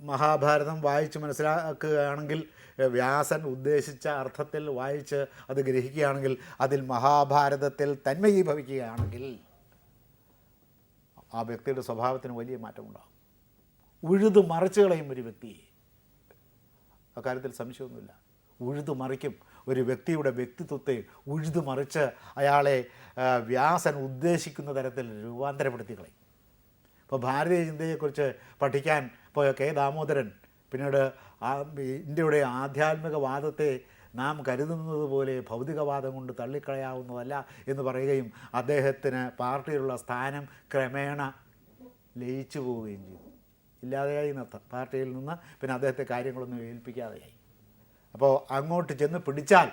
മഹാഭാരതം വായിച്ച് മനസ്സിലാക്കുകയാണെങ്കിൽ, വ്യാസൻ ഉദ്ദേശിച്ച അർത്ഥത്തിൽ വായിച്ച് അത് ഗ്രഹിക്കുകയാണെങ്കിൽ, അതിൽ മഹാഭാരതത്തിൽ തന്മയീഭവിക്കുകയാണെങ്കിൽ ആ വ്യക്തിയുടെ സ്വഭാവത്തിന് വലിയ മാറ്റമുണ്ടാകും. ഉഴുതു മറിച്ച് കളയും ഒരു വ്യക്തിയെ, അക്കാര്യത്തിൽ സംശയമൊന്നുമില്ല. ഉഴുതു മറിക്കും ഒരു വ്യക്തിയുടെ വ്യക്തിത്വത്തെ, ഉഴുതു മറിച്ച് അയാളെ വ്യാസൻ ഉദ്ദേശിക്കുന്ന തരത്തിൽ രൂപാന്തരപ്പെടുത്തി കളയും. ഇപ്പോൾ ഭാരതീയ ചിന്തയെക്കുറിച്ച് പഠിക്കാൻ പോയ കെ ദാമോദരൻ പിന്നീട് ഇന്ത്യയുടെ ആധ്യാത്മികവാദത്തെ നാം കരുതുന്നത് പോലെ ഭൗതികവാദം കൊണ്ട് തള്ളിക്കളയാവുന്നതല്ല എന്ന് പറയുകയും അദ്ദേഹത്തിന് പാർട്ടിയിലുള്ള സ്ഥാനം ക്രമേണ ലയിച്ചു പോവുകയും ചെയ്തു. ഇല്ലാതെയായി എന്നർത്ഥം. പാർട്ടിയിൽ നിന്ന് പിന്നെ അദ്ദേഹത്തെ കാര്യങ്ങളൊന്നും ഏൽപ്പിക്കാതെയായി. അപ്പോൾ അങ്ങോട്ട് ചെന്ന് പിടിച്ചാൽ,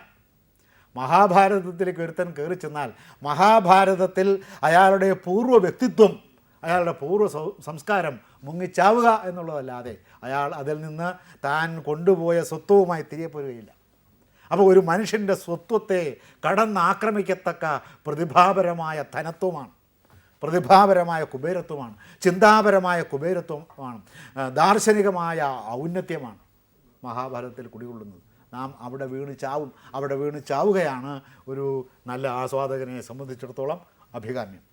മഹാഭാരതത്തിലേക്ക് ഒരുത്തൻ കയറി ചെന്നാൽ മഹാഭാരതത്തിൽ അയാളുടെ പൂർവ്വ വ്യക്തിത്വം, അയാളുടെ പൂർവ്വ സംസ്കാരം മുങ്ങിച്ചാവുക എന്നുള്ളതല്ലാതെ അയാൾ അതിൽ നിന്ന് താൻ കൊണ്ടുപോയ സ്വത്വവുമായി തിരികെ പോരുകയില്ല. അപ്പോൾ ഒരു മനുഷ്യൻ്റെ സ്വത്വത്തെ കടന്നാക്രമിക്കത്തക്ക പ്രതിഭാപരമായ ധനത്വമാണ്, പ്രതിഭാപരമായ കുബേരത്വമാണ്, ചിന്താപരമായ കുബേരത്വമാണ്, ദാർശനികമായ ഔന്നത്യമാണ് മഹാഭാരതത്തിൽ കുടികൊള്ളുന്നത്. നാം അവിടെ വീണ് ചാവുകയാണ് ഒരു നല്ല ആസ്വാദകനെ സംബന്ധിച്ചിടത്തോളം അഭികാമ്യം.